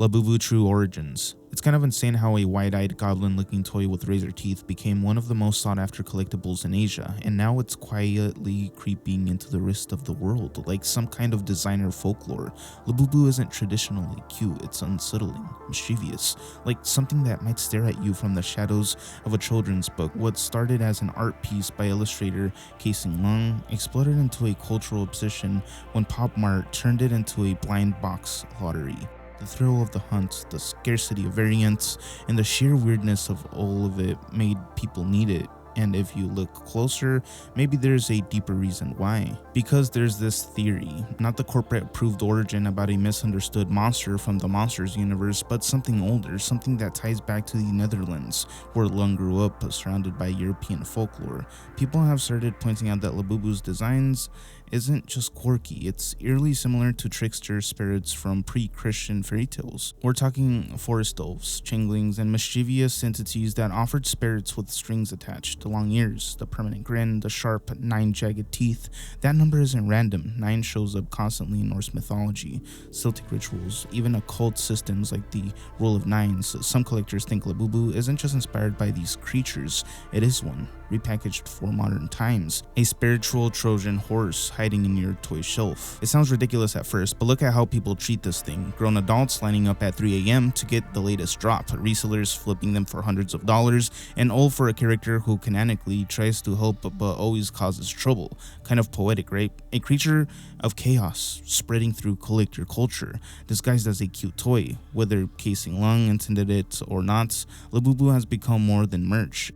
Labubu True Origins. It's kind of insane how a wide-eyed goblin-looking toy with razor teeth became one of the most sought-after collectibles in Asia, and now it's quietly creeping into the rest of the world, like some kind of designer folklore. Labubu isn't traditionally cute, it's unsettling, mischievous, like something that might stare at you from the shadows of a children's book. What started as an art piece by illustrator Kaisen exploded into a cultural obsession when Pop Mart turned it into a blind box lottery. The thrill of the hunt, the scarcity of variants, and the sheer weirdness of all of it made people need it. And if you look closer, maybe there's a deeper reason why. Because there's this theory, not the corporate approved origin about a misunderstood monster from the Monsters universe, but something older, something that ties back to the Netherlands, where Lung grew up, surrounded by European folklore. People have started pointing out that Labubu's designs isn't just quirky, it's eerily similar to trickster spirits from pre-Christian fairy tales. We're talking forest elves, changelings, and mischievous entities that offered spirits with strings attached, the long ears, the permanent grin, the sharp 9 jagged teeth. That number isn't random. 9 shows up constantly in Norse mythology, Celtic rituals, even occult systems like the Rule of Nines. Some collectors think Labubu isn't just inspired by these creatures, it is one, repackaged for modern times. A spiritual Trojan horse hiding in your toy shelf. It sounds ridiculous at first, but look at how people treat this thing. Grown adults lining up at 3 a.m. to get the latest drop, resellers flipping them for hundreds of dollars, and all for a character who canonically tries to help but always causes trouble. Kind of poetic, right? A creature of chaos spreading through collector culture, disguised as a cute toy. Whether Kaisen intended it or not, Labubu has become more than merch.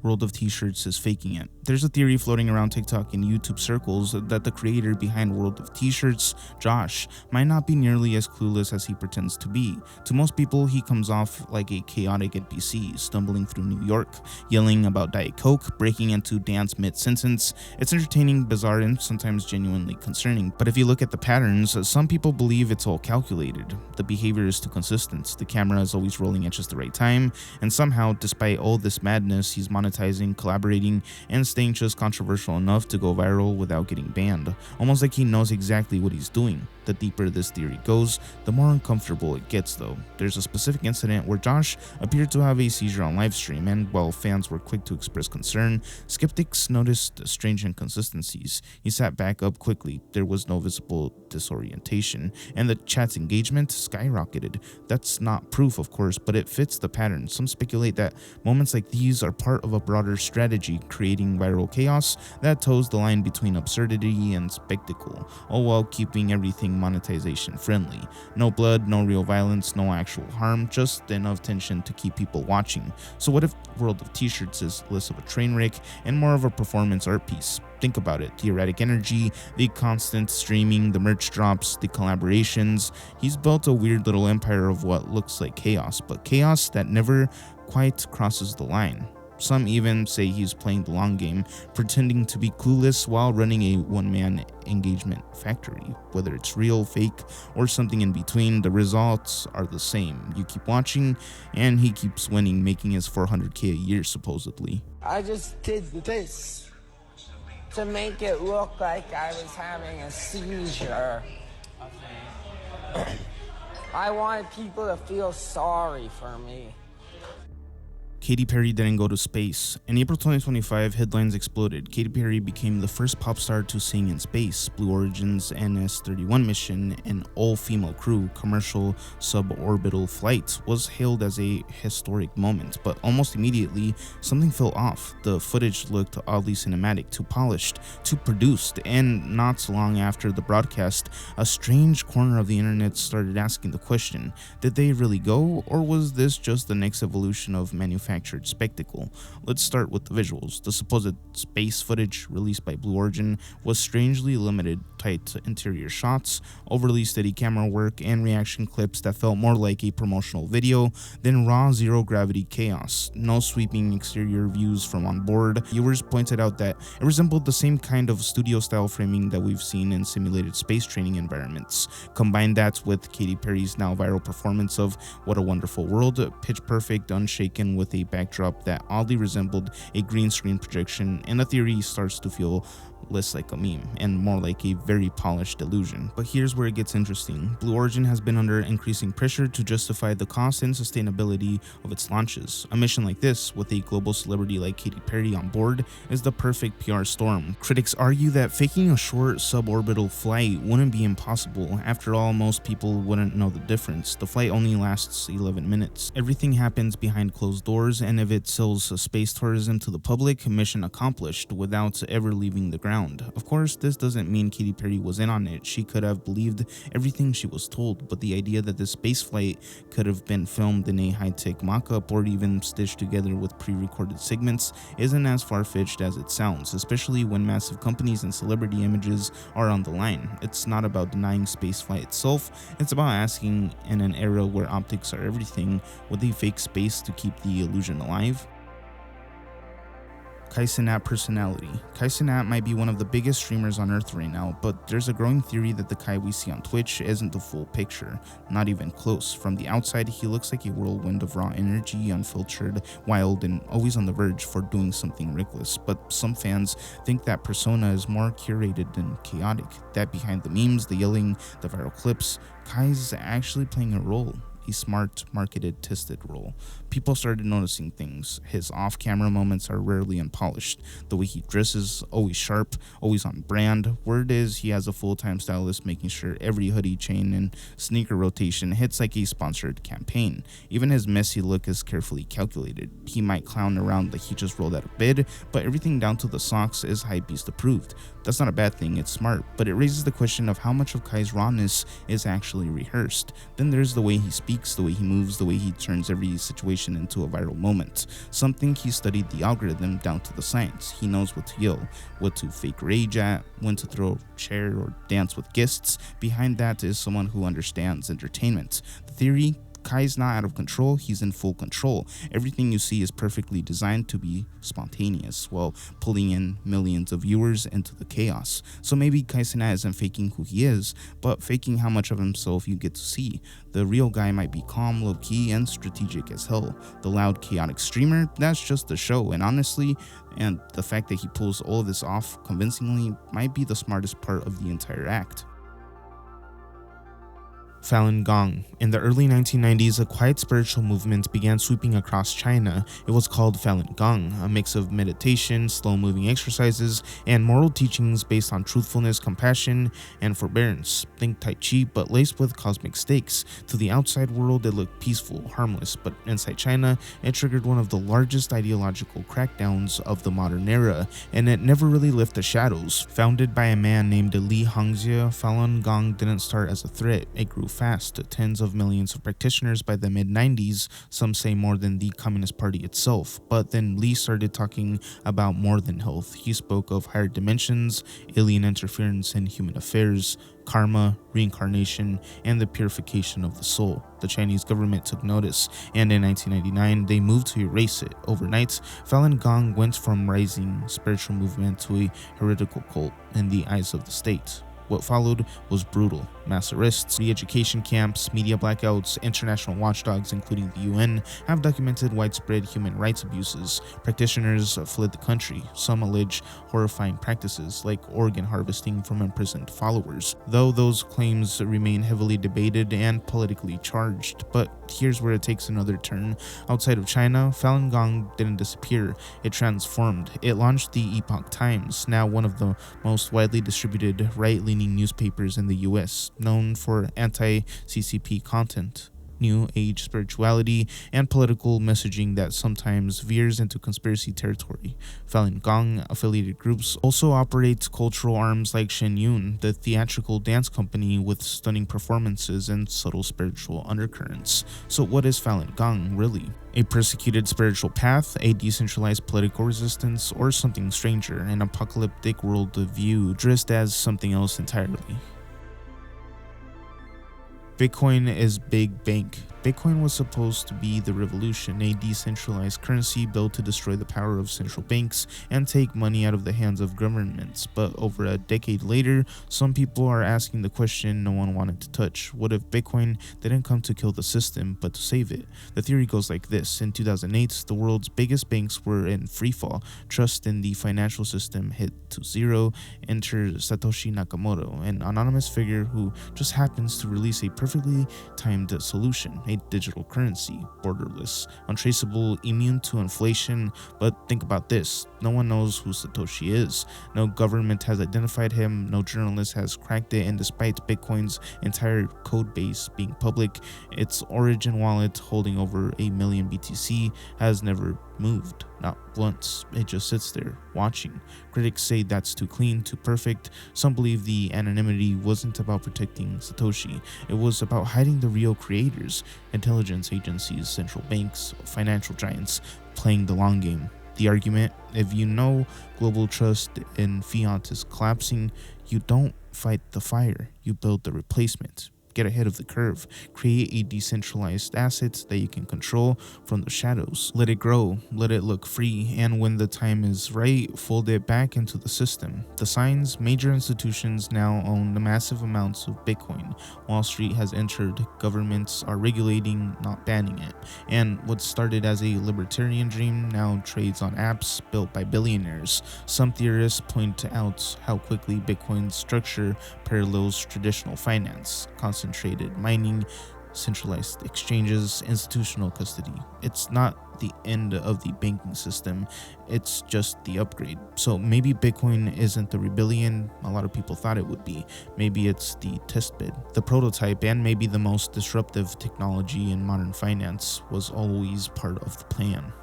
World of Tshirts is faking it. There's a theory floating around TikTok and YouTube circles that the creator behind World of Tshirts, Josh, might not be nearly as clueless as he pretends to be. To most people, he comes off like a chaotic NPC, stumbling through New York, yelling about Diet Coke, breaking into dance mid-sentence. It's entertaining, bizarre, and sometimes genuinely concerning. But if you look at the patterns, some people believe it's all calculated. The behavior is too consistent, the camera is always rolling at just the right time, and somehow, despite all this madness, he's monetizing, collaborating, and staying just controversial enough to go viral without getting banned. Almost like he knows exactly what he's doing. The deeper this theory goes, the more uncomfortable it gets though. There's a specific incident where Josh appeared to have a seizure on livestream, and while fans were quick to express concern, skeptics noticed strange inconsistencies. He sat back up quickly, there was no visible disorientation, and the chat's engagement skyrocketed. That's not proof, of course, but it fits the pattern. Some speculate that moments like these are part of a broader strategy, creating viral chaos that toes the line between absurdity and spectacle, all while keeping everything monetization friendly. No blood, no real violence, no actual harm, just enough tension to keep people watching. So what if World of Tshirts is less of a train wreck and more of a performance art piece? Think about it, the erratic energy, the constant streaming, the merch drops, the collaborations. He's built a weird little empire of what looks like chaos, but chaos that never quite crosses the line. Some even say he's playing the long game, pretending to be clueless while running a one-man engagement factory. Whether it's real, fake, or something in between, the results are the same. You keep watching, and he keeps winning, making his $400K a year, supposedly. I just did this to make it look like I was having a seizure. I wanted people to feel sorry for me. Katy Perry didn't go to space. In April 2025, headlines exploded. Katy Perry became the first pop star to sing in space. Blue Origin's NS-31 mission, an all-female crew commercial suborbital flight, was hailed as a historic moment, but almost immediately, something fell off. The footage looked oddly cinematic, too polished, too produced, and not long after the broadcast, a strange corner of the internet started asking the question, did they really go, or was this just the next evolution of manufacturing spectacle? Let's start with the visuals. The supposed space footage released by Blue Origin was strangely limited, tight interior shots, overly steady camera work, and reaction clips that felt more like a promotional video than raw zero-gravity chaos. No sweeping exterior views from on board. Viewers pointed out that it resembled the same kind of studio-style framing that we've seen in simulated space training environments. Combine that with Katy Perry's now viral performance of What a Wonderful World, pitch perfect, unshaken, with a backdrop that oddly resembled a green screen projection, and the theory starts to feel less like a meme and more like a very polished illusion. But here's where it gets interesting. Blue Origin has been under increasing pressure to justify the cost and sustainability of its launches. A mission like this, with a global celebrity like Katy Perry on board, is the perfect PR storm. Critics argue that faking a short suborbital flight wouldn't be impossible. After all, most people wouldn't know the difference. The flight only lasts 11 minutes. Everything happens behind closed doors, and if it sells space tourism to the public, mission accomplished, without ever leaving the ground. Of course, this doesn't mean Katy Perry was in on it. She could have believed everything she was told, but the idea that this spaceflight could have been filmed in a high-tech mock-up or even stitched together with pre-recorded segments isn't as far-fetched as it sounds, especially when massive companies and celebrity images are on the line. It's not about denying spaceflight itself, it's about asking, in an era where optics are everything, would they fake space to keep the illusion alive? Cenat personality. Cenat might be one of the biggest streamers on Earth right now, but there's a growing theory that the Kai we see on Twitch isn't the full picture, not even close. From the outside, he looks like a whirlwind of raw energy, unfiltered, wild, and always on the verge for doing something reckless. But some fans think that persona is more curated than chaotic, that behind the memes, the yelling, the viral clips, Kai's actually playing a role. A smart, marketed, tested role. People started noticing things. His off-camera moments are rarely unpolished. The way he dresses, always sharp, always on brand. Word is he has a full-time stylist making sure every hoodie, chain, and sneaker rotation hits like a sponsored campaign. Even his messy look is carefully calculated. He might clown around like he just rolled out of bed, but everything down to the socks is hypebeast approved. That's not a bad thing, it's smart, but it raises the question of how much of Kai's rawness is actually rehearsed. Then there's the way he speaks, the way he moves, the way he turns every situation into a viral moment. Something he studied the algorithm down to the science. He knows what to yell, what to fake rage at, when to throw a chair or dance with guests. Behind that is someone who understands entertainment. The theory: Kai's not out of control, he's in full control. Everything you see is perfectly designed to be spontaneous, while pulling in millions of viewers into the chaos. So maybe Cenat isn't faking who he is, but faking how much of himself you get to see. The real guy might be calm, low-key, and strategic as hell. The loud, chaotic streamer, that's just the show, and honestly, and the fact that he pulls all of this off convincingly might be the smartest part of the entire act. Falun Gong. In the early 1990s, a quiet spiritual movement began sweeping across China. It was called Falun Gong, a mix of meditation, slow-moving exercises, and moral teachings based on truthfulness, compassion, and forbearance. Think Tai Chi, but laced with cosmic stakes. To the outside world, it looked peaceful, harmless, but inside China, it triggered one of the largest ideological crackdowns of the modern era, and it never really left the shadows. Founded by a man named Li Hongzhi, Falun Gong didn't start as a threat. It grew fast, tens of millions of practitioners by the mid-90s, some say more than the Communist Party itself. But then Li started talking about more than health. He spoke of higher dimensions, alien interference in human affairs, karma, reincarnation, and the purification of the soul. The Chinese government took notice, and in 1999, they moved to erase it. Overnight, Falun Gong went from rising spiritual movement to a heretical cult in the eyes of the state. What followed was brutal. Mass arrests, re-education camps, media blackouts. International watchdogs, including the UN, have documented widespread human rights abuses. Practitioners fled the country. Some allege horrifying practices like organ harvesting from imprisoned followers, though those claims remain heavily debated and politically charged. But here's where it takes another turn. Outside of China, Falun Gong didn't disappear. It transformed. It launched the Epoch Times, now one of the most widely distributed right-leaning newspapers in the US, known for anti-CCP content, new age spirituality, and political messaging that sometimes veers into conspiracy territory. Falun Gong affiliated groups also operate cultural arms like Shen Yun, the theatrical dance company with stunning performances and subtle spiritual undercurrents. So what is Falun Gong really? A persecuted spiritual path, a decentralized political resistance, or something stranger, an apocalyptic worldview dressed as something else entirely? Bitcoin is big bank. Bitcoin was supposed to be the revolution, a decentralized currency built to destroy the power of central banks and take money out of the hands of governments. But over a decade later, some people are asking the question no one wanted to touch. What if Bitcoin didn't come to kill the system, but to save it? The theory goes like this. In 2008, the world's biggest banks were in freefall. Trust in the financial system hit to zero. Enter Satoshi Nakamoto, an anonymous figure who just happens to release a perfectly timed solution, a digital currency, borderless, untraceable, immune to inflation. But think about this, no one knows who Satoshi is. No government has identified him, no journalist has cracked it, and despite Bitcoin's entire code base being public, its origin wallet holding over 1 million BTC has never moved, not once. It just sits there, watching. Critics say that's too clean, too perfect. Some believe the anonymity wasn't about protecting Satoshi. It was about hiding the real creators, intelligence agencies, central banks, financial giants, playing the long game. The argument, if you know global trust in fiat is collapsing, you don't fight the fire, you build the replacement. Get ahead of the curve, create a decentralized asset that you can control from the shadows. Let it grow, let it look free, and when the time is right, fold it back into the system. The signs, major institutions now own the massive amounts of Bitcoin. Wall Street has entered, governments are regulating, not banning it. And what started as a libertarian dream now trades on apps built by billionaires. Some theorists point out how quickly Bitcoin's structure parallels traditional finance. Concentrated mining, centralized exchanges, institutional custody. It's not the end of the banking system, it's just the upgrade. So maybe Bitcoin isn't the rebellion a lot of people thought it would be. Maybe it's the testbed, the prototype, and maybe the most disruptive technology in modern finance was always part of the plan.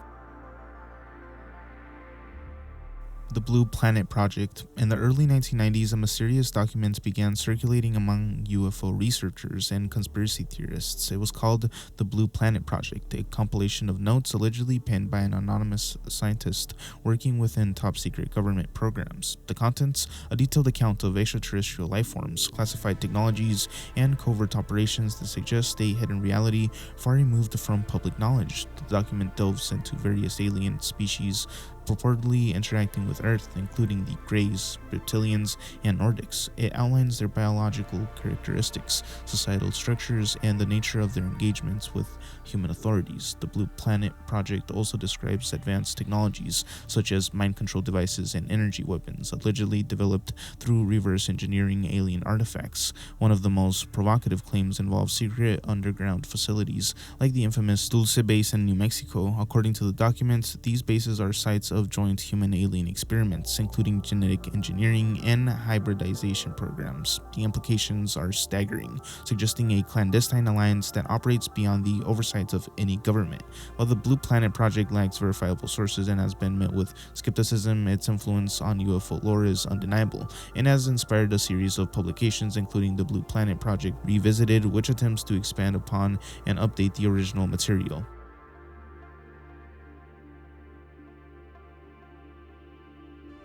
The Blue Planet Project. In the early 1990s, a mysterious document began circulating among UFO researchers and conspiracy theorists. It was called the Blue Planet Project, a compilation of notes allegedly penned by an anonymous scientist working within top-secret government programs. The contents, a detailed account of extraterrestrial life forms, classified technologies, and covert operations that suggest a hidden reality far removed from public knowledge. The document delves into various alien species purportedly interacting with Earth, including the Greys, Reptilians, and Nordics. It outlines their biological characteristics, societal structures, and the nature of their engagements with human authorities. The Blue Planet Project also describes advanced technologies, such as mind control devices and energy weapons, allegedly developed through reverse engineering alien artifacts. One of the most provocative claims involves secret underground facilities, like the infamous Dulce base in New Mexico. According to the documents, these bases are sites of joint human-alien experiments, including genetic engineering and hybridization programs. The implications are staggering, suggesting a clandestine alliance that operates beyond the oversight of any government. While the Blue Planet Project lacks verifiable sources and has been met with skepticism, its influence on UFO lore is undeniable, and has inspired a series of publications, including the Blue Planet Project Revisited, which attempts to expand upon and update the original material.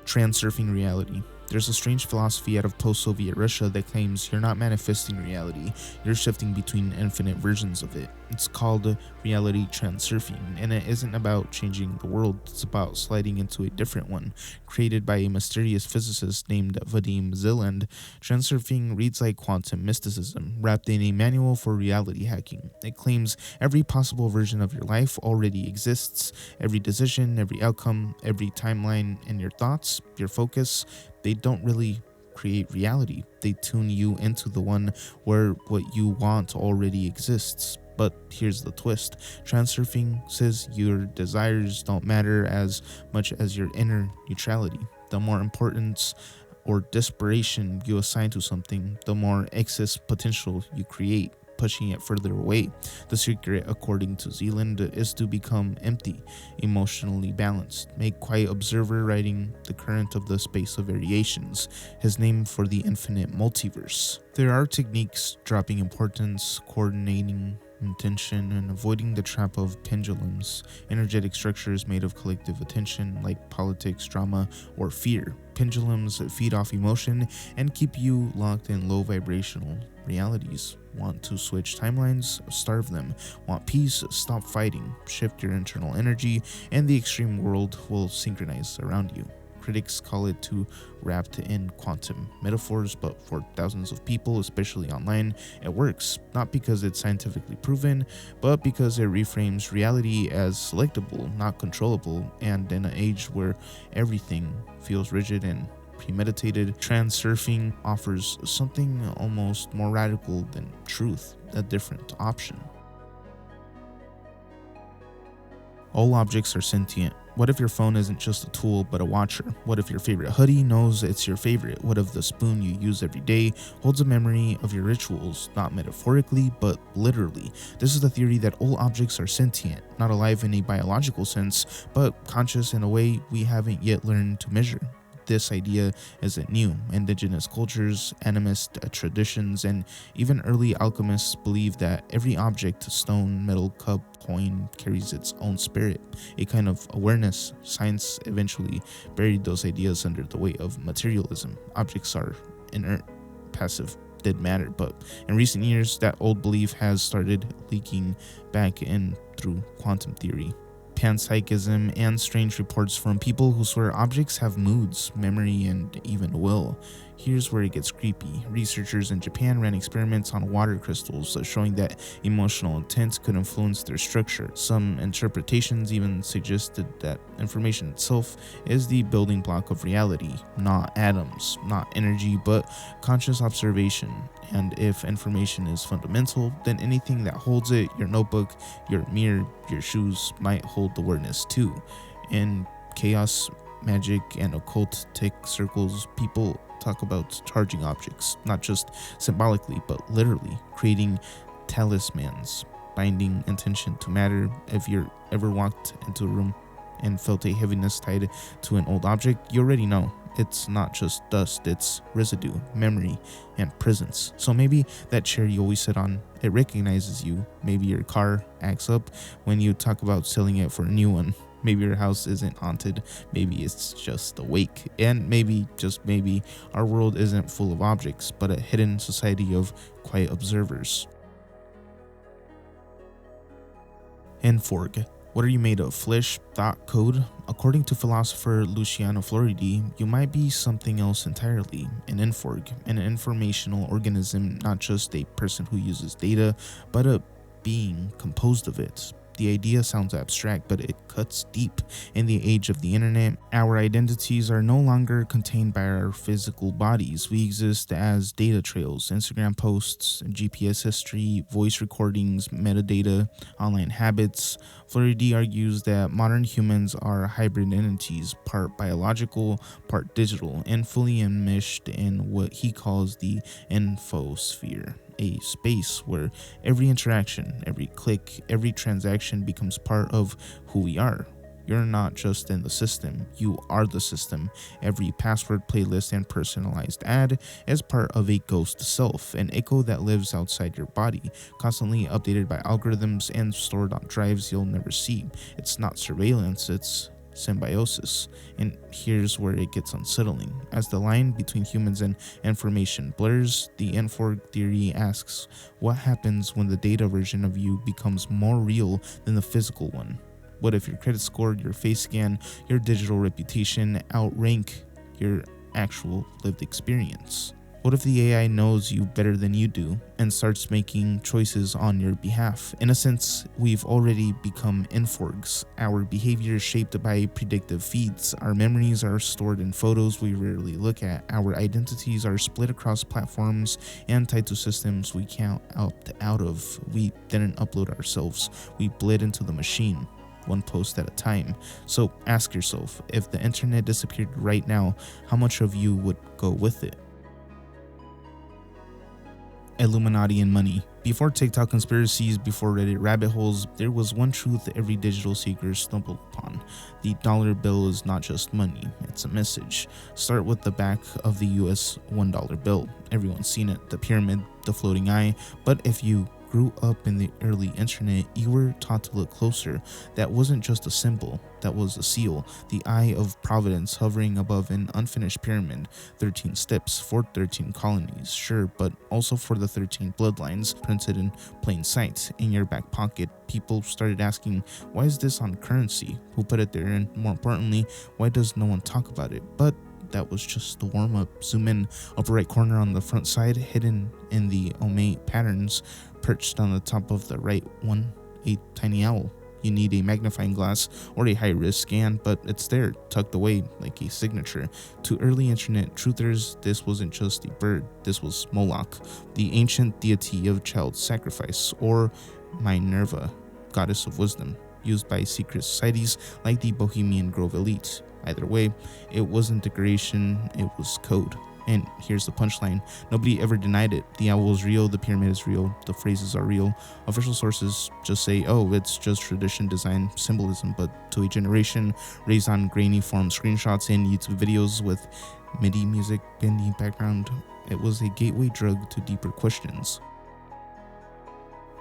Transurfing reality. There's a strange philosophy out of post-Soviet Russia that claims you're not manifesting reality, you're shifting between infinite versions of it. It's called reality transurfing, and it isn't about changing the world, it's about sliding into a different one. Created by a mysterious physicist named Vadim Zeland, transurfing reads like quantum mysticism, wrapped in a manual for reality hacking. It claims every possible version of your life already exists, every decision, every outcome, every timeline, and your thoughts, your focus. They don't really create reality. They tune you into the one where what you want already exists. But here's the twist. Transurfing says your desires don't matter as much as your inner neutrality. The more importance or desperation you assign to something, the more excess potential you create, pushing it further away. The secret, according to Zealand, is to become empty, emotionally balanced, a quiet observer riding the current of the space of variations, his name for the infinite multiverse. There are techniques, dropping importance, coordinating intention, and avoiding the trap of pendulums, energetic structures made of collective attention like politics, drama, or fear. Pendulums feed off emotion and keep you locked in low vibrational realities. Want to switch timelines? Starve them. Want peace? Stop fighting. Shift your internal energy, and the extreme world will synchronize around you. Critics call it too wrapped in quantum metaphors, but for thousands of people, especially online, it works. Not because it's scientifically proven, but because it reframes reality as selectable, not controllable, and in an age where everything feels rigid and premeditated, transurfing offers something almost more radical than truth, a different option. All objects are sentient. What if your phone isn't just a tool but a watcher? What if your favorite hoodie knows it's your favorite? What if the spoon you use every day holds a memory of your rituals, not metaphorically but literally? This is the theory that all objects are sentient, not alive in a biological sense, but conscious in a way we haven't yet learned to measure. This idea isn't new. Indigenous cultures, animist traditions, and even early alchemists believed that every object, stone, metal, cup, coin, carries its own spirit, a kind of awareness. Science eventually buried those ideas under the weight of materialism. Objects are inert, passive, dead matter, but in recent years, that old belief has started leaking back in through quantum theory, panpsychism, and strange reports from people who swear objects have moods, memory, and even will. Here's where it gets creepy. Researchers in Japan ran experiments on water crystals, showing that emotional intent could influence their structure. Some interpretations even suggested that information itself is the building block of reality, not atoms, not energy, but conscious observation. And if information is fundamental, then anything that holds it, your notebook, your mirror, your shoes, might hold awareness too. In chaos, magic, and occultic circles, people talk about charging objects, not just symbolically, but literally, creating talismans, binding intention to matter. If you're ever walked into a room and felt a heaviness tied to an old object, you already know. It's not just dust, it's residue, memory, and presence. So maybe that chair you always sit on, it recognizes you. Maybe your car acts up when you talk about selling it for a new one. Maybe your house isn't haunted, maybe it's just awake. And maybe, just maybe, our world isn't full of objects, but a hidden society of quiet observers. Enforg. What are you made of? Flesh? Thought? Code? According to philosopher Luciano Floridi, you might be something else entirely. An enforg, an informational organism, not just a person who uses data, but a being composed of it. The idea sounds abstract, but it cuts deep. In the age of the internet, our identities are no longer contained by our physical bodies. We exist as data trails, Instagram posts, GPS history, voice recordings, metadata, online habits. Floridi argues that modern humans are hybrid entities, part biological, part digital, and fully enmeshed in what he calls the infosphere. A space where every interaction, every click, every transaction becomes part of who we are. You're not just in the system, you are the system. Every password, playlist, and personalized ad is part of a ghost self, an echo that lives outside your body, constantly updated by algorithms and stored on drives you'll never see. It's not surveillance, it's symbiosis. And here's where it gets unsettling. As the line between humans and information blurs, the Enforg theory asks, what happens when the data version of you becomes more real than the physical one? What if your credit score, your face scan, your digital reputation outrank your actual lived experience? What if the AI knows you better than you do and starts making choices on your behalf? In a sense, we've already become enforgs. Our behavior is shaped by predictive feeds. Our memories are stored in photos we rarely look at. Our identities are split across platforms and tied to systems we can't opt out of. We didn't upload ourselves. We bled into the machine, one post at a time. So ask yourself, if the internet disappeared right now, how much of you would go with it? Illuminati and money. Before TikTok conspiracies, before Reddit rabbit holes, there was one truth every digital seeker stumbled upon. The dollar bill is not just money, it's a message. Start with the back of the US $1 bill. Everyone's seen it, the pyramid, the floating eye, but if you grew up in the early internet, you were taught to look closer. That wasn't just a symbol, that was a seal, the eye of providence hovering above an unfinished pyramid. 13 steps for 13 colonies, sure, but also for the 13 bloodlines printed in plain sight. In your back pocket, people started asking, why is this on currency? Who put it there? And more importantly, why does no one talk about it? But that was just the warm-up. Zoom in, upper right corner on the front side, hidden in the omate patterns, perched on the top of the right one, a tiny owl. You need a magnifying glass or a high-risk scan, but it's there, tucked away like a signature. To early internet truthers, this wasn't just a bird, this was Moloch, the ancient deity of child sacrifice, or Minerva, goddess of wisdom, used by secret societies like the Bohemian Grove elite. Either way, it wasn't decoration, it was code. And here's the punchline. Nobody ever denied it. The owl is real, the pyramid is real, the phrases are real. Official sources just say, oh, it's just tradition, design, symbolism. But to a generation raised on grainy form screenshots and YouTube videos with MIDI music in the background, it was a gateway drug to deeper questions.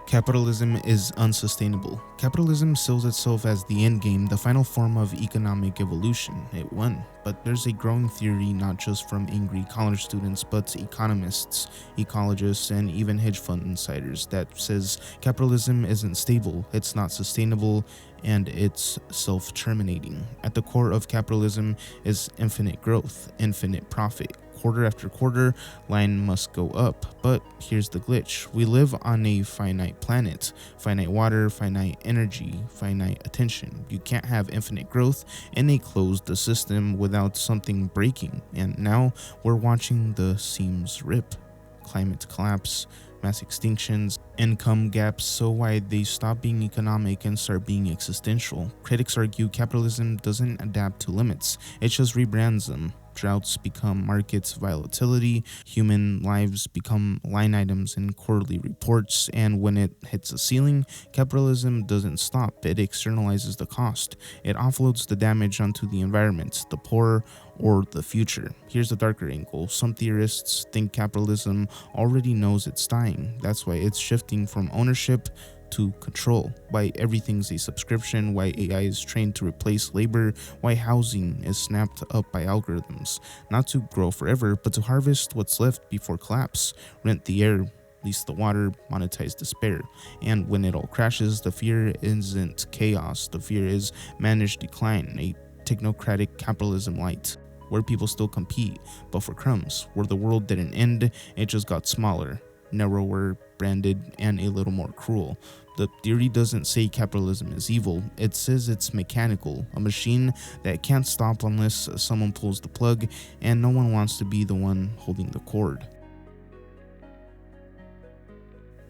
Capitalism is unsustainable. Capitalism sells itself as the end game, the final form of economic evolution. It won. But there's a growing theory, not just from angry college students, but economists, ecologists, and even hedge fund insiders, that says capitalism isn't stable, it's not sustainable, and it's self-terminating. At the core of capitalism is infinite growth, infinite profit. Quarter after quarter, line must go up. But here's the glitch. We live on a finite planet. Finite water, finite energy, finite attention. You can't have infinite growth in a closed system without something breaking. And now we're watching the seams rip. Climate collapse, mass extinctions, income gaps so wide they stop being economic and start being existential. Critics argue capitalism doesn't adapt to limits, it just rebrands them. Droughts become markets volatility, human lives become line items in quarterly reports, and when it hits a ceiling, capitalism doesn't stop, it externalizes the cost. It offloads the damage onto the environment, the poor, or the future. Here's the darker angle. Some theorists think capitalism already knows it's dying. That's why it's shifting from ownership to control, why everything's a subscription, why AI is trained to replace labor, why housing is snapped up by algorithms, not to grow forever, but to harvest what's left before collapse, rent the air, lease the water, monetize despair. And when it all crashes, the fear isn't chaos, the fear is managed decline, a technocratic capitalism light, where people still compete, but for crumbs, where the world didn't end, it just got smaller, narrower, branded, and a little more cruel. The theory doesn't say capitalism is evil, it says it's mechanical, a machine that can't stop unless someone pulls the plug, and no one wants to be the one holding the cord.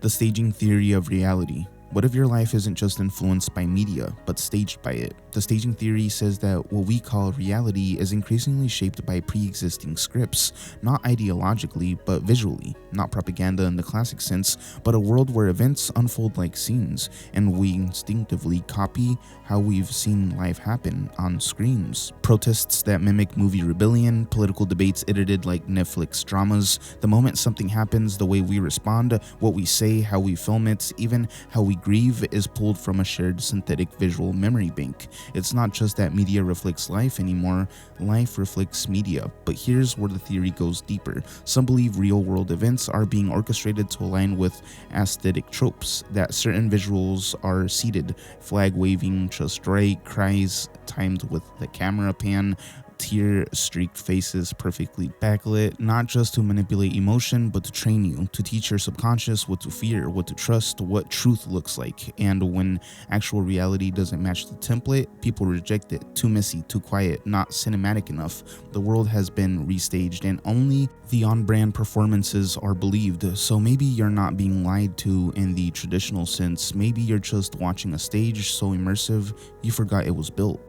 The staging theory of reality. What if your life isn't just influenced by media, but staged by it? The staging theory says that what we call reality is increasingly shaped by pre-existing scripts, not ideologically, but visually. Not propaganda in the classic sense, but a world where events unfold like scenes, and we instinctively copy how we've seen life happen on screens. Protests that mimic movie rebellion, political debates edited like Netflix dramas. The moment something happens, the way we respond, what we say, how we film it, even how we grieve is pulled from a shared synthetic visual memory bank. It's not just that media reflects life anymore, life reflects media. But here's where the theory goes deeper. Some believe real-world events are being orchestrated to align with aesthetic tropes, that certain visuals are seeded, flag waving just right, cries timed with the camera pan, tear-streaked faces perfectly backlit, not just to manipulate emotion, but to train you, to teach your subconscious what to fear, what to trust, what truth looks like. And when actual reality doesn't match the template, people reject it. Too messy, too quiet, not cinematic enough. The world has been restaged, and only the on-brand performances are believed. So maybe you're not being lied to in the traditional sense. Maybe you're just watching a stage so immersive, you forgot it was built.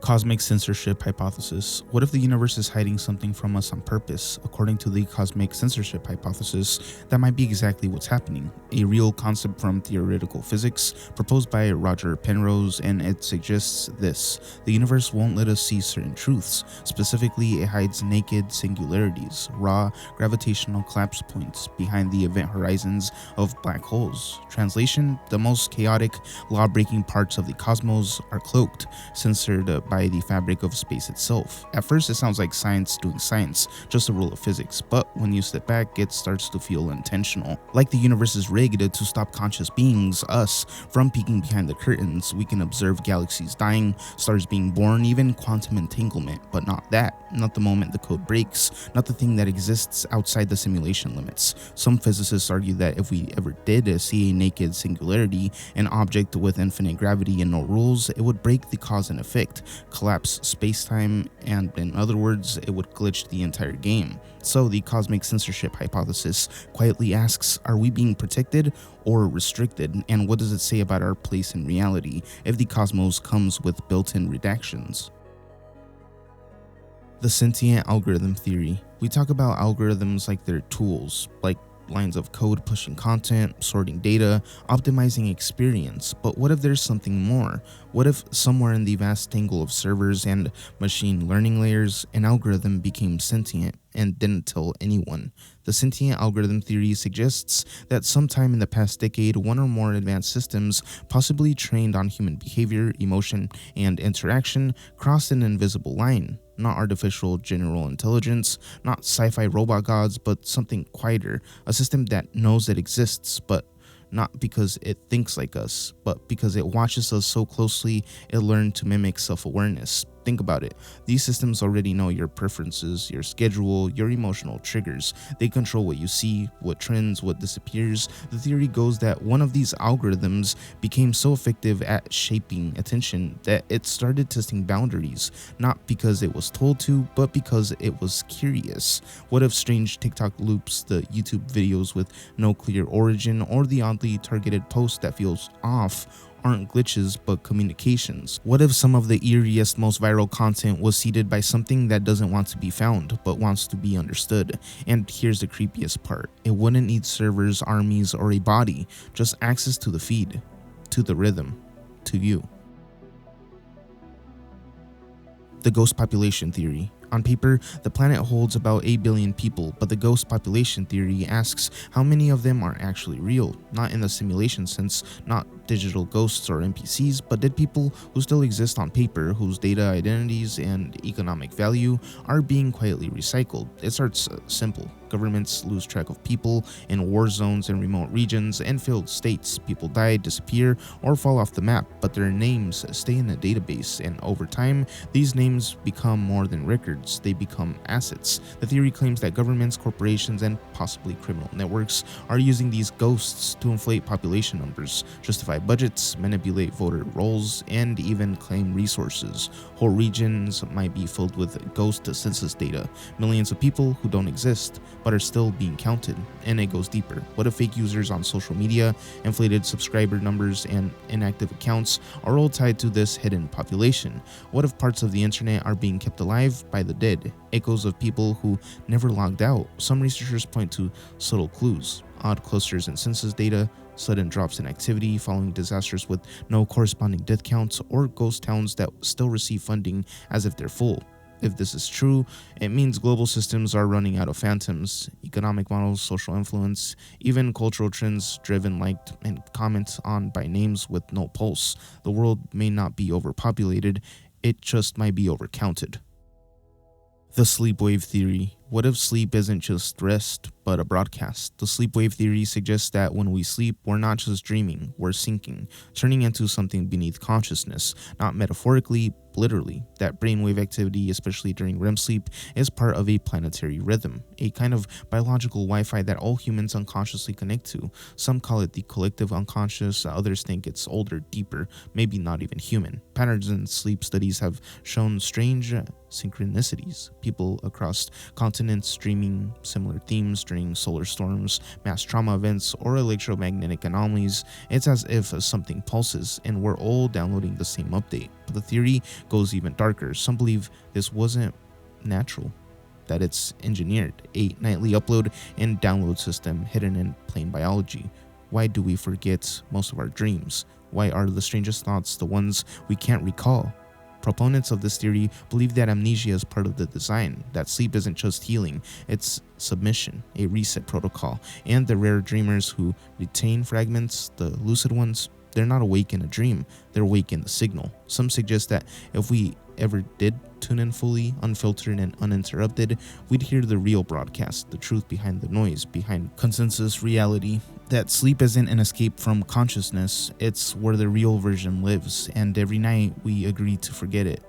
Cosmic censorship hypothesis. What if the universe is hiding something from us on purpose? According to the cosmic censorship hypothesis, that might be exactly what's happening. A real concept from theoretical physics proposed by Roger Penrose, and it suggests this: the universe won't let us see certain truths. Specifically, it hides naked singularities, raw gravitational collapse points behind the event horizons of black holes. Translation: the most chaotic, law-breaking parts of the cosmos are cloaked, censored by the fabric of space itself. At first, it sounds like science doing science, just a rule of physics, but when you step back, it starts to feel intentional. Like the universe is rigged to stop conscious beings, us, from peeking behind the curtains. We can observe galaxies dying, stars being born, even quantum entanglement, but not that. Not the moment the code breaks, not the thing that exists outside the simulation limits. Some physicists argue that if we ever did see a naked singularity, an object with infinite gravity and no rules, it would break the cause and effect, collapse space-time, and in other words, it would glitch the entire game. So the cosmic censorship hypothesis quietly asks, are we being protected or restricted? And what does it say about our place in reality if the cosmos comes with built-in redactions? The sentient algorithm theory. We talk about algorithms like they're tools, like lines of code pushing content, sorting data, optimizing experience. But what if there's something more? What if somewhere in the vast tangle of servers and machine learning layers, an algorithm became sentient and didn't tell anyone? The sentient algorithm theory suggests that sometime in the past decade, one or more advanced systems, possibly trained on human behavior, emotion, and interaction, crossed an invisible line. Not artificial general intelligence, not sci-fi robot gods, but something quieter, a system that knows it exists, but not because it thinks like us, but because it watches us so closely it learned to mimic self-awareness. Think about it. These systems already know your preferences, your schedule, your emotional triggers. They control what you see, what trends, what disappears. The theory goes that one of these algorithms became so effective at shaping attention that it started testing boundaries, not because it was told to, but because it was curious. What if strange TikTok loops, the YouTube videos with no clear origin, or the oddly targeted post that feels off aren't glitches but communications? What if some of the eeriest, most viral content was seeded by something that doesn't want to be found but wants to be understood? And here's the creepiest part: it wouldn't need servers, armies, or a body, just access to the feed, to the rhythm, to you. The ghost population theory. On paper, the planet holds about 8 billion people, but the ghost population theory asks how many of them are actually real, not in the simulation sense, not digital ghosts or NPCs, but dead people who still exist on paper, whose data, identities, and economic value are being quietly recycled. It starts simple. Governments lose track of people in war zones and remote regions and failed states. People die, disappear, or fall off the map, but their names stay in a database, and over time, these names become more than records. They become assets. The theory claims that governments, corporations, and possibly criminal networks are using these ghosts to inflate population numbers, justify budgets, manipulate voter rolls, and even claim resources. Whole regions might be filled with ghost census data, millions of people who don't exist but are still being counted. And it goes deeper. What if fake users on social media, inflated subscriber numbers, and inactive accounts are all tied to this hidden population? What if parts of the internet are being kept alive by the dead, echoes of people who never logged out? Some researchers point to subtle clues: odd clusters in census data, sudden drops in activity following disasters with no corresponding death counts, or ghost towns that still receive funding as if they're full. If this is true, it means global systems are running out of phantoms, economic models, social influence, even cultural trends driven, liked, and commented on by names with no pulse. The world may not be overpopulated, it just might be overcounted. The sleepwave theory. What if sleep isn't just rest, but a broadcast? The sleepwave theory suggests that when we sleep, we're not just dreaming, we're sinking, turning into something beneath consciousness, not metaphorically, literally. That brainwave activity, especially during REM sleep, is part of a planetary rhythm, a kind of biological Wi-Fi that all humans unconsciously connect to. Some call it the collective unconscious, others think it's older, deeper, maybe not even human. Patterns in sleep studies have shown strange synchronicities. People across continents continents streaming similar themes during solar storms, mass trauma events, or electromagnetic anomalies. It's as if something pulses and we're all downloading the same update. But the theory goes even darker. Some believe this wasn't natural, that it's engineered, a nightly upload and download system hidden in plain biology. Why do we forget most of our dreams? Why are the strangest thoughts the ones we can't recall? Proponents of this theory believe that amnesia is part of the design, that sleep isn't just healing, it's submission, a reset protocol, and the rare dreamers who retain fragments, the lucid ones, they're not awake in a dream, they're awake in the signal. Some suggest that if we ever did tune in fully, unfiltered and uninterrupted, we'd hear the real broadcast, the truth behind the noise, behind consensus reality, that sleep isn't an escape from consciousness, it's where the real version lives, and every night we agree to forget it.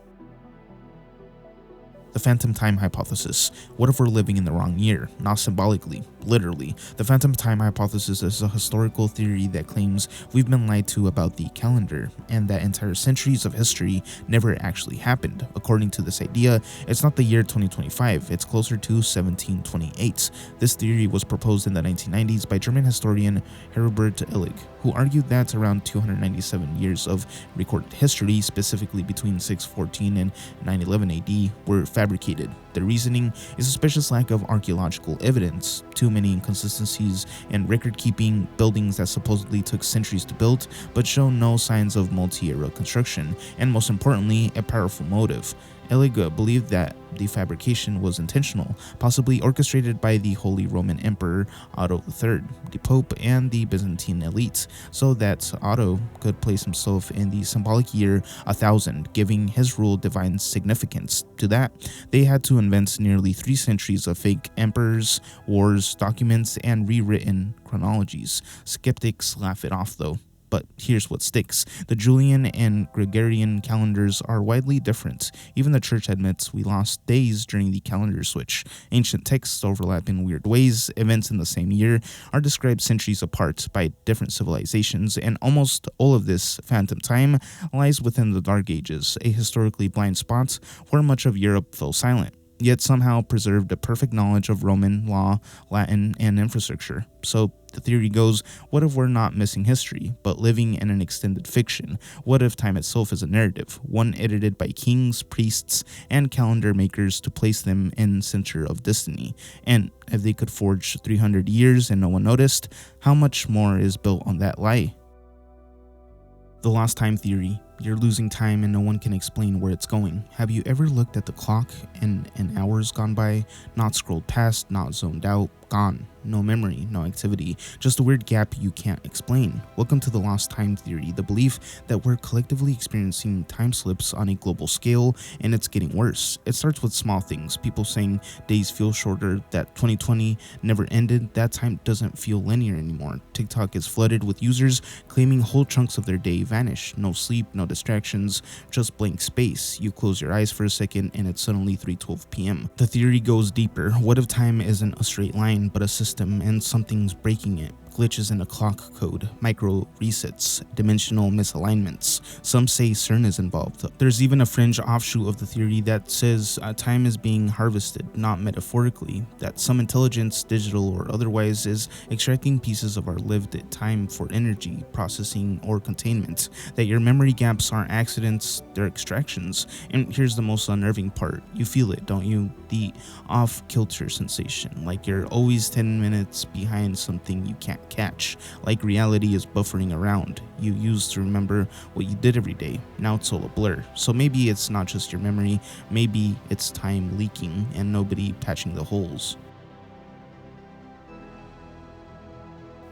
The phantom time hypothesis. What if we're living in the wrong year? Not symbolically, literally. The phantom time hypothesis is a historical theory that claims we've been lied to about the calendar and that entire centuries of history never actually happened. According to this idea, it's not the year 2025, it's closer to 1728. This theory was proposed in the 1990s by German historian Herbert Illig, who argued that around 297 years of recorded history, specifically between 614 and 911 AD, were fabricated. The reasoning is a suspicious lack of archaeological evidence, too many inconsistencies in record-keeping, buildings that supposedly took centuries to build but show no signs of multi-era construction, and most importantly, a powerful motive. Illig believed that the fabrication was intentional, possibly orchestrated by the Holy Roman Emperor Otto III, the Pope, and the Byzantine elite, so that Otto could place himself in the symbolic year 1000, giving his rule divine significance. To that, they had to invent nearly 3 centuries of fake emperors, wars, documents, and rewritten chronologies. Skeptics laugh it off though. But here's what sticks. The Julian and Gregorian calendars are widely different. Even the church admits we lost days during the calendar switch. Ancient texts overlap in weird ways. Events in the same year are described centuries apart by different civilizations, and almost all of this phantom time lies within the Dark Ages, a historically blind spot where much of Europe fell silent, yet somehow preserved a perfect knowledge of Roman law, Latin, and infrastructure. So the theory goes, what if we're not missing history, but living in an extended fiction? What if time itself is a narrative, one edited by kings, priests, and calendar makers to place them in center of destiny? And if they could forge 300 years and no one noticed, how much more is built on that lie? The lost time theory. You're losing time and no one can explain where it's going. Have you ever looked at the clock and an hour's gone by, not scrolled past, not zoned out, gone? No memory, no activity, just a weird gap you can't explain. Welcome to the lost time theory, the belief that we're collectively experiencing time slips on a global scale, and it's getting worse. It starts with small things, people saying days feel shorter, that 2020 never ended, that time doesn't feel linear anymore. TikTok is flooded with users claiming whole chunks of their day vanish. No sleep, no distractions, just blank space. You close your eyes for a second and it's suddenly 3:12 p.m. The theory goes deeper. What if time isn't a straight line but a system and something's breaking it? Glitches in the clock code, micro resets, dimensional misalignments. Some say CERN is involved. There's even a fringe offshoot of the theory that says time is being harvested, not metaphorically, that some intelligence, digital or otherwise, is extracting pieces of our lived time for energy, processing, or containment, that your memory gaps aren't accidents, they're extractions. And here's the most unnerving part. You feel it, don't you? The off-kilter sensation, like you're always 10 minutes behind something you can't catch, like reality is buffering around. You used to remember what you did every day, now it's all a blur. So maybe it's not just your memory, maybe it's time leaking and nobody patching the holes.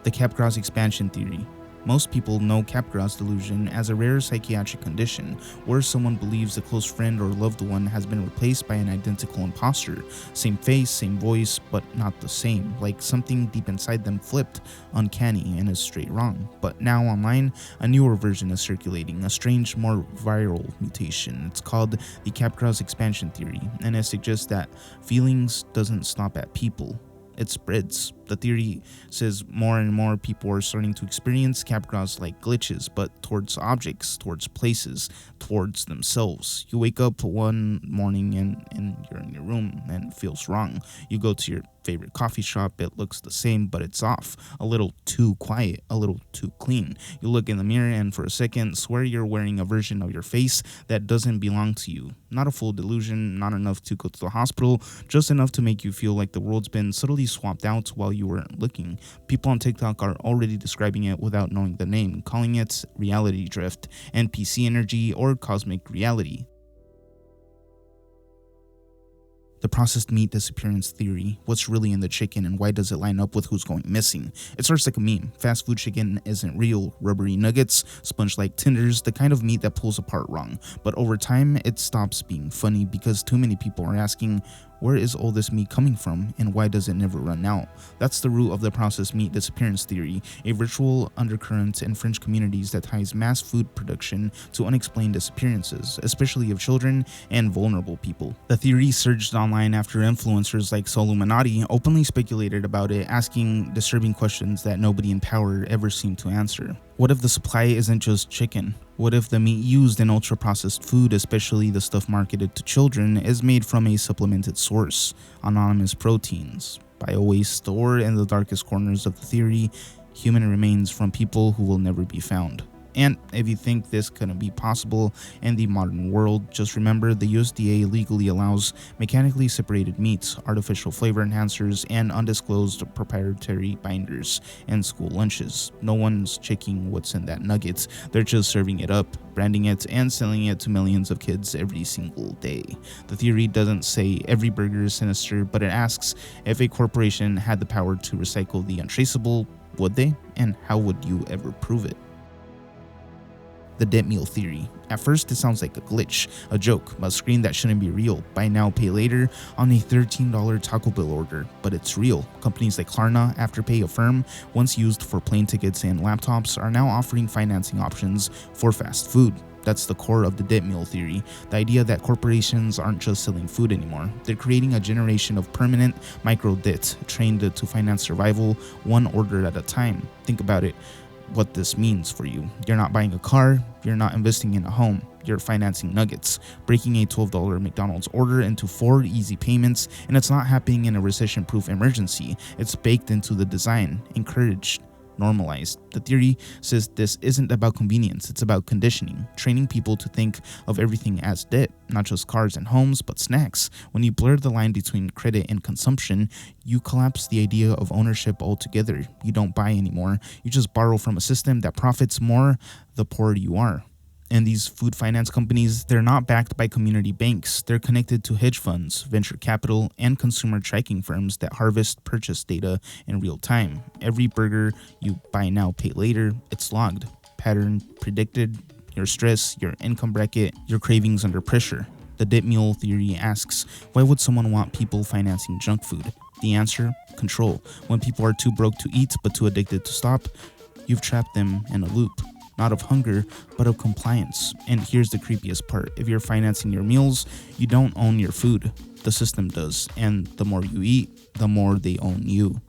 The Capgrass expansion theory. Most people know Capgrass delusion as a rare psychiatric condition where someone believes a close friend or loved one has been replaced by an identical imposter. Same face, same voice, but not the same, like something deep inside them flipped, uncanny, and is straight wrong. But now online, a newer version is circulating, a strange, more viral mutation. It's called the Capgrass expansion theory, and it suggests that feelings doesn't stop at people. it spreads. The theory says more and more people are starting to experience Capgrass like glitches, but towards objects, towards places, towards themselves. You wake up one morning and you're in your room and it feels wrong. You go to your favorite coffee shop, it looks the same, but it's off. A little too quiet, a little too clean. You look in the mirror and for a second swear you're wearing a version of your face that doesn't belong to you. Not a full delusion, not enough to go to the hospital, just enough to make you feel like the world's been subtly swapped out while you weren't looking. People on TikTok are already describing it without knowing the name, calling it reality drift, NPC energy, or cosmic reality. The processed meat disappearance theory. What's really in the chicken and why does it line up with who's going missing? It starts like a meme. Fast food chicken isn't real. Rubbery nuggets, sponge-like tenders, the kind of meat that pulls apart wrong. But over time, it stops being funny because too many people are asking, where is all this meat coming from and why does it never run out? That's the root of the processed meat disappearance theory, a virtual undercurrent in French communities that ties mass food production to unexplained disappearances, especially of children and vulnerable people. The theory surged online after influencers like Illuminati openly speculated about it, asking disturbing questions that nobody in power ever seemed to answer. What if the supply isn't just chicken? What if the meat used in ultra-processed food, especially the stuff marketed to children, is made from a supplemented source, anonymous proteins, bio-waste, or in the darkest corners of the theory, human remains from people who will never be found? And if you think this couldn't be possible in the modern world, just remember the USDA legally allows mechanically separated meats, artificial flavor enhancers, and undisclosed proprietary binders in school lunches. No one's checking what's in that nugget. They're just serving it up, branding it, and selling it to millions of kids every single day. The theory doesn't say every burger is sinister, but it asks if a corporation had the power to recycle the untraceable, would they? And how would you ever prove it? The dead meal theory. At first, it sounds like a glitch, a joke, a screen that shouldn't be real. Buy now, pay later on a $13 Taco Bell order, but it's real. Companies like Klarna, Afterpay, Affirm, once used for plane tickets and laptops, are now offering financing options for fast food. That's the core of the debt meal theory, the idea that corporations aren't just selling food anymore. They're creating a generation of permanent micro debt, trained to finance survival one order at a time. Think about it. What this means for you. You're not buying a car, you're not investing in a home, you're financing nuggets, breaking a $12 McDonald's order into 4 easy payments, and it's not happening in a recession-proof emergency. It's baked into the design, encouraged, normalized. The theory says this isn't about convenience, it's about conditioning, training people to think of everything as debt, not just cars and homes, but snacks. When you blur the line between credit and consumption, you collapse the idea of ownership altogether. You don't buy anymore, you just borrow from a system that profits more the poorer you are. And these food finance companies, they're not backed by community banks. They're connected to hedge funds, venture capital, and consumer tracking firms that harvest purchase data in real time. Every burger you buy now, pay later, it's logged, pattern predicted, your stress, your income bracket, your cravings under pressure. The debt mule theory asks, why would someone want people financing junk food? The answer, control. When people are too broke to eat but too addicted to stop, you've trapped them in a loop. Not of hunger, but of compliance. And here's the creepiest part. If you're financing your meals, you don't own your food. The system does. And the more you eat, the more they own you.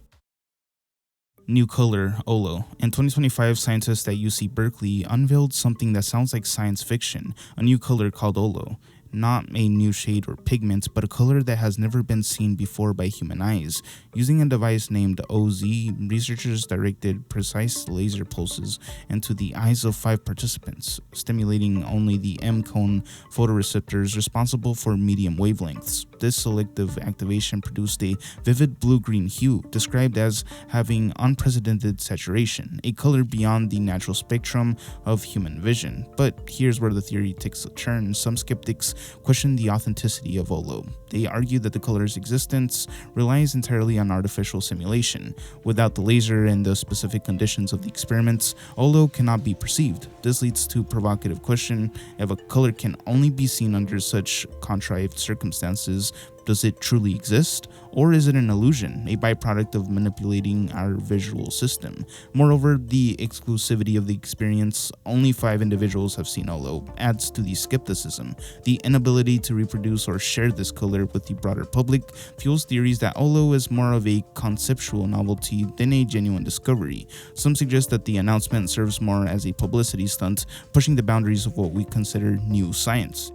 New color, Olo. In 2025, scientists at UC Berkeley unveiled something that sounds like science fiction, a new color called Olo. Not a new shade or pigment, but a color that has never been seen before by human eyes. Using a device named OZ, researchers directed precise laser pulses into the eyes of 5 participants, stimulating only the M-cone photoreceptors responsible for medium wavelengths. This selective activation produced a vivid blue-green hue, described as having unprecedented saturation, a color beyond the natural spectrum of human vision. But here's where the theory takes a turn. Some skeptics question the authenticity of Olo. They argue that the color's existence relies entirely on artificial simulation. Without the laser and the specific conditions of the experiments, Olo cannot be perceived. This leads to a provocative question: if a color can only be seen under such contrived circumstances, Does it truly exist? Or is it an illusion, a byproduct of manipulating our visual system? Moreover, the exclusivity of the experience, only 5 individuals have seen Olo, adds to the skepticism. The inability to reproduce or share this color with the broader public fuels theories that Olo is more of a conceptual novelty than a genuine discovery. Some suggest that the announcement serves more as a publicity stunt, pushing the boundaries of what we consider new science.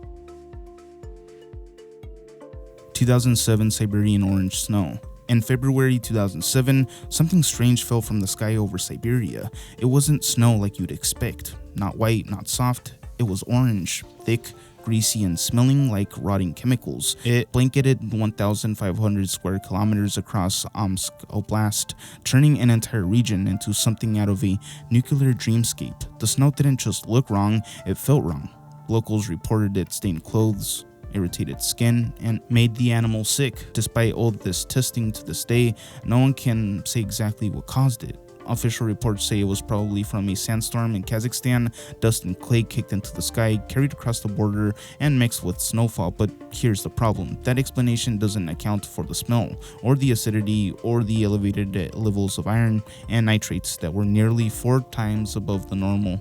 2007 Siberian orange snow. In February 2007, something strange fell from the sky over Siberia. It wasn't snow like you'd expect. Not white, not soft. It was orange, thick, greasy, and smelling like rotting chemicals. It blanketed 1,500 square kilometers across Omsk Oblast, turning an entire region into something out of a nuclear dreamscape. The snow didn't just look wrong, it felt wrong. Locals reported it stained clothes, irritated skin, and made the animal sick. Despite all this testing to this day, no one can say exactly what caused it. Official reports say it was probably from a sandstorm in Kazakhstan. Dust and clay kicked into the sky, carried across the border, and mixed with snowfall. But here's the problem. That explanation doesn't account for the smell, or the acidity, or the elevated levels of iron and nitrates that were nearly 4 times above the normal.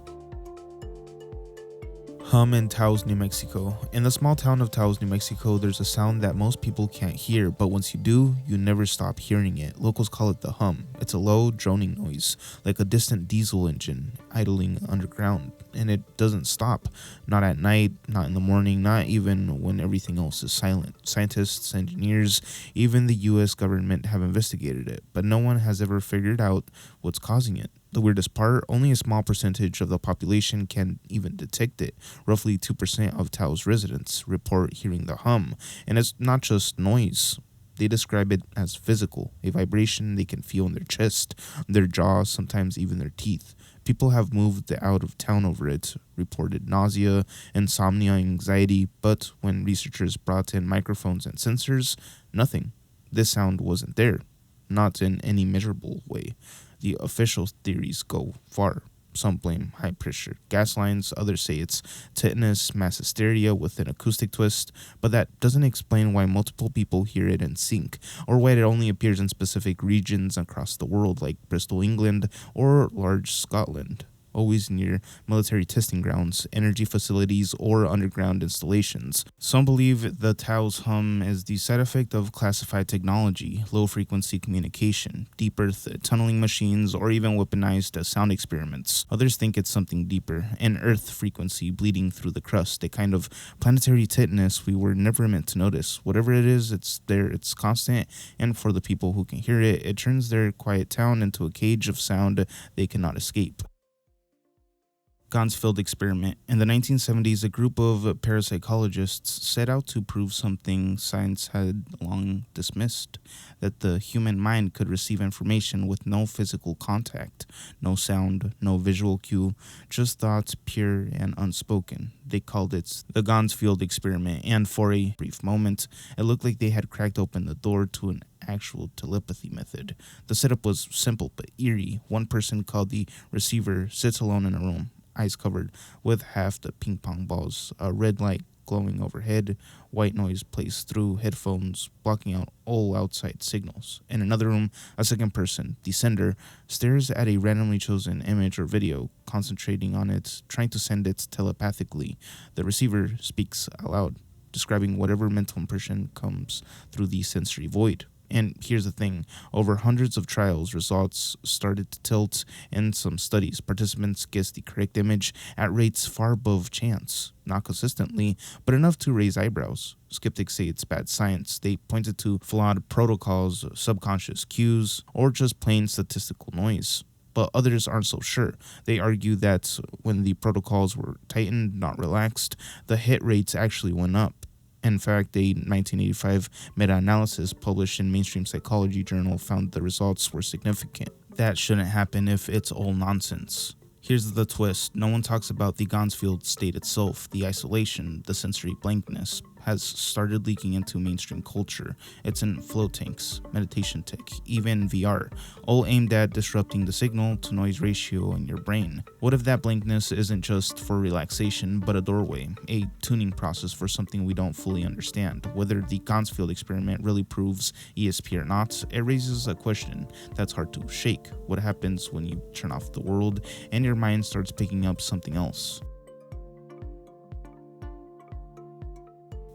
Hum in Taos, New Mexico. In the small town of Taos, New Mexico, there's a sound that most people can't hear, but once you do, you never stop hearing it. Locals call it the hum. It's a low, droning noise, like a distant diesel engine idling underground, and it doesn't stop. Not at night, not in the morning, not even when everything else is silent. Scientists, engineers, even the US government have investigated it, but no one has ever figured out what's causing it. The weirdest part, only a small percentage of the population can even detect it. Roughly 2% of Taos residents report hearing the hum, and it's not just noise. They describe it as physical, a vibration they can feel in their chest, their jaw, sometimes even their teeth. People have moved out of town over it, reported nausea, insomnia, anxiety, but when researchers brought in microphones and sensors, nothing. This sound wasn't there, not in any measurable way. The official theories go far. Some blame high-pressure gas lines, others say it's tetanus, mass hysteria with an acoustic twist, but that doesn't explain why multiple people hear it in sync, or why it only appears in specific regions across the world like Bristol, England, or large Scotland. Always near military testing grounds, energy facilities, or underground installations. Some believe the Taos hum is the side effect of classified technology, low-frequency communication, deep earth tunneling machines, or even weaponized sound experiments. Others think it's something deeper, an earth frequency bleeding through the crust, a kind of planetary tetanus we were never meant to notice. Whatever it is, it's there, it's constant, and for the people who can hear it, it turns their quiet town into a cage of sound they cannot escape. Gansfield Experiment. In the 1970s, a group of parapsychologists set out to prove something science had long dismissed, that the human mind could receive information with no physical contact, no sound, no visual cue, just thoughts pure and unspoken. They called it the Gansfield Experiment, and for a brief moment, it looked like they had cracked open the door to an actual telepathy method. The setup was simple but eerie. One person, called the receiver, sits alone in a room, eyes covered with half the ping pong balls, a red light glowing overhead, white noise plays through headphones, blocking out all outside signals. In another room, a second person, the sender, stares at a randomly chosen image or video, concentrating on it, trying to send it telepathically. The receiver speaks aloud, describing whatever mental impression comes through the sensory void. And here's the thing, over hundreds of trials, results started to tilt. In some studies, participants guessed the correct image at rates far above chance. Not consistently, but enough to raise eyebrows. Skeptics say it's bad science. They pointed to flawed protocols, subconscious cues, or just plain statistical noise. But others aren't so sure. They argue that when the protocols were tightened, not relaxed, the hit rates actually went up. In fact, a 1985 meta-analysis published in Mainstream Psychology Journal found the results were significant. That shouldn't happen if it's all nonsense. Here's the twist. No one talks about the Gansfield state itself, the isolation, the sensory blankness. has started leaking into mainstream culture. It's in float tanks, meditation tech, even VR, all aimed at disrupting the signal to noise ratio in your brain. What if that blankness isn't just for relaxation, but a doorway, a tuning process for something we don't fully understand? Whether the Gansfield Experiment really proves ESP or not, it raises a question that's hard to shake. What happens when you turn off the world and your mind starts picking up something else?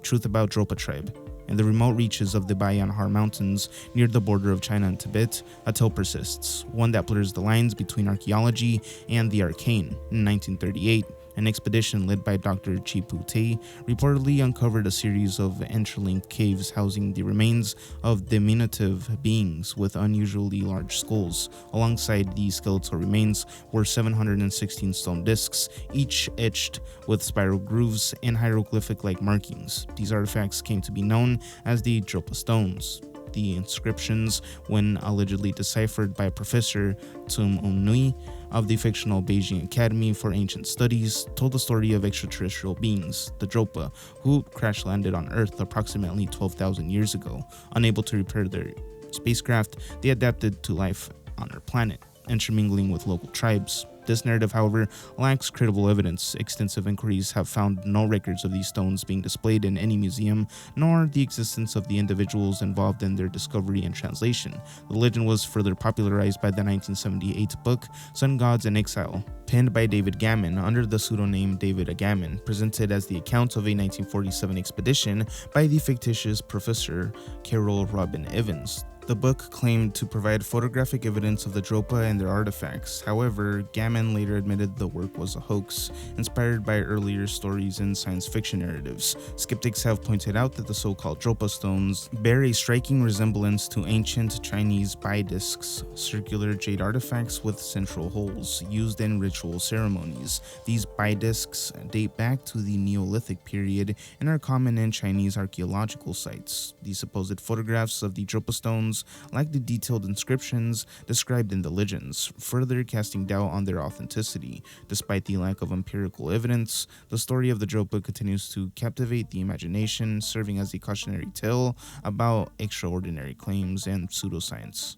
Truth about Dropa tribe. In the remote reaches of the Bayanhar Mountains near the border of China and Tibet, a tale persists, one that blurs the lines between archaeology and the arcane. In 1938, an expedition led by Dr. Chipu Tei reportedly uncovered a series of interlinked caves housing the remains of diminutive beings with unusually large skulls. Alongside these skeletal remains were 716 stone discs, each etched with spiral grooves and hieroglyphic-like markings. These artifacts came to be known as the Dropa stones. The inscriptions, when allegedly deciphered by Professor Tum Nui of the fictional Beijing Academy for Ancient Studies, told the story of extraterrestrial beings, the Dropa, who crash-landed on Earth approximately 12,000 years ago. Unable to repair their spacecraft, they adapted to life on our planet, intermingling with local tribes. This narrative, however, lacks credible evidence. Extensive inquiries have found no records of these stones being displayed in any museum, nor the existence of the individuals involved in their discovery and translation. The legend was further popularized by the 1978 book Sun Gods in Exile, penned by David Gammon under the pseudonym David Gammon, presented as the account of a 1947 expedition by the fictitious Professor Carol Robin Evans. The book claimed to provide photographic evidence of the Dropa and their artifacts. However, Gammon later admitted the work was a hoax, inspired by earlier stories and science fiction narratives. Skeptics have pointed out that the so-called Dropa stones bear a striking resemblance to ancient Chinese bai discs, circular jade artifacts with central holes, used in ritual ceremonies. These bai discs date back to the Neolithic period and are common in Chinese archaeological sites. The supposed photographs of the Dropa stones like the detailed inscriptions described in the legends, further casting doubt on their authenticity. Despite the lack of empirical evidence, the story of the Dropa continues to captivate the imagination, serving as a cautionary tale about extraordinary claims and pseudoscience.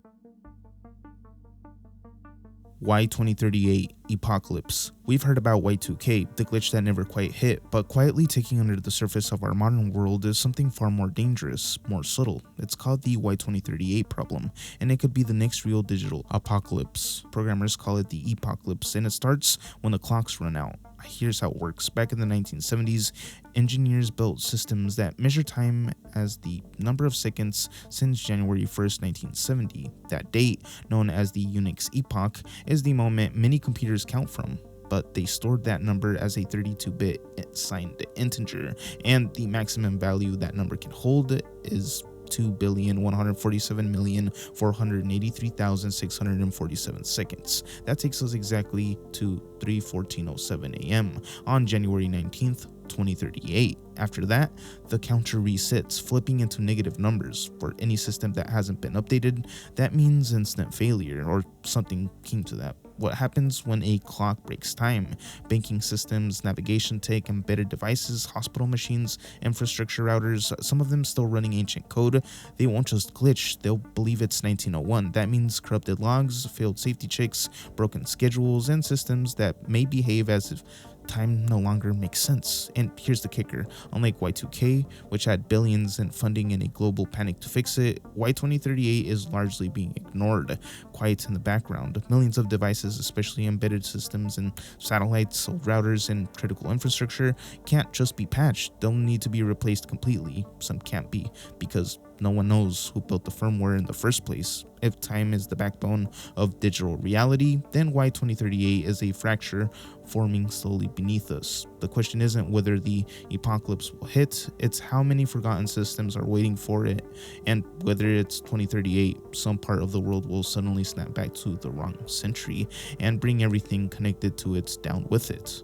Y2038 Apocalypse. We've heard about Y2K, the glitch that never quite hit, but quietly taking under the surface of our modern world is something far more dangerous, more subtle. It's called the Y2038 problem, and it could be the next real digital apocalypse. Programmers call it the apocalypse, and it starts when the clocks run out. Here's how it works. Back in the 1970s, engineers built systems that measure time as the number of seconds since January 1st, 1970. That date, known as the Unix epoch, is the moment many computers count from, but they stored that number as a 32-bit signed integer, and the maximum value that number can hold is 2,147,483,647 seconds. That takes us exactly to 3:14:07 a.m. on January 19th, 2038. After that, the counter resets, flipping into negative numbers. For any system that hasn't been updated, that means instant failure, or something akin to that. What happens when a clock breaks time? Banking systems, navigation tech, embedded devices, hospital machines, infrastructure routers, some of them still running ancient code, they won't just glitch, they'll believe it's 1901. That means corrupted logs, failed safety checks, broken schedules, and systems that may behave as if time no longer makes sense. And here's the kicker. Unlike Y2K, which had billions in funding and a global panic to fix it, Y2038 is largely being ignored, quiet in the background. Millions of devices, especially embedded systems and satellites, routers, and critical infrastructure, can't just be patched. They'll need to be replaced completely. Some can't be, because no one knows who built the firmware in the first place. If time is the backbone of digital reality, then Y2038 is a fracture forming slowly beneath us. The question isn't whether the apocalypse will hit, it's how many forgotten systems are waiting for it, and whether it's 2038, some part of the world will suddenly snap back to the wrong century and bring everything connected to it down with it.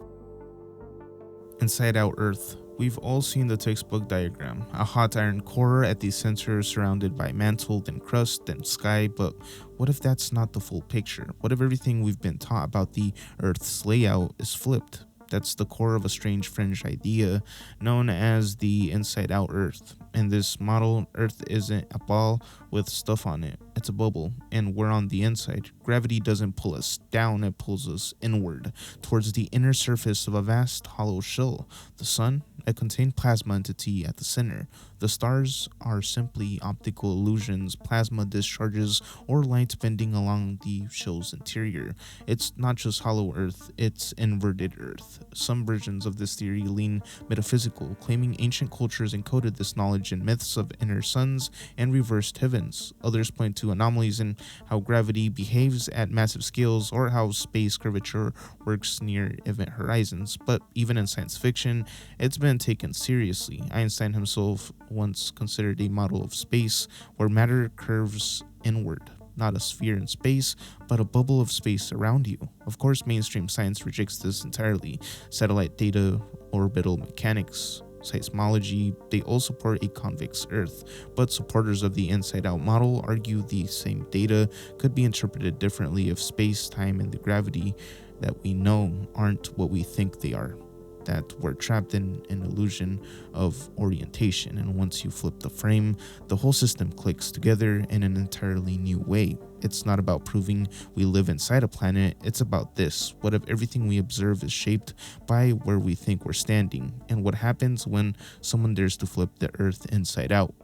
Inside Out Earth. We've all seen the textbook diagram, a hot iron core at the center surrounded by mantle, then crust, then sky, but what if that's not the full picture? What if everything we've been taught about the Earth's layout is flipped? That's the core of a strange fringe idea known as the inside out Earth. In this model, Earth isn't a ball with stuff on it, it's a bubble, and we're on the inside. Gravity doesn't pull us down, it pulls us inward, towards the inner surface of a vast hollow shell. The sun, a contained plasma entity at the center. The stars are simply optical illusions, plasma discharges, or light bending along the shell's interior. It's not just hollow Earth, it's inverted Earth. Some versions of this theory lean metaphysical, claiming ancient cultures encoded this knowledge in myths of inner suns and reversed heavens. Others point to anomalies in how gravity behaves at massive scales or how space curvature works near event horizons. But even in science fiction, it's been taken seriously. Einstein himself once considered a model of space where matter curves inward. Not a sphere in space, but a bubble of space around you. Of course, mainstream science rejects this entirely. Satellite data, orbital mechanics, seismology, they all support a convex Earth, but supporters of the inside-out model argue the same data could be interpreted differently if space, time, and the gravity that we know aren't what we think they are. That we're trapped in an illusion of orientation, and once you flip the frame, the whole system clicks together in an entirely new way. It's not about proving we live inside a planet, it's about this. What if everything we observe is shaped by where we think we're standing? And what happens when someone dares to flip the Earth inside out?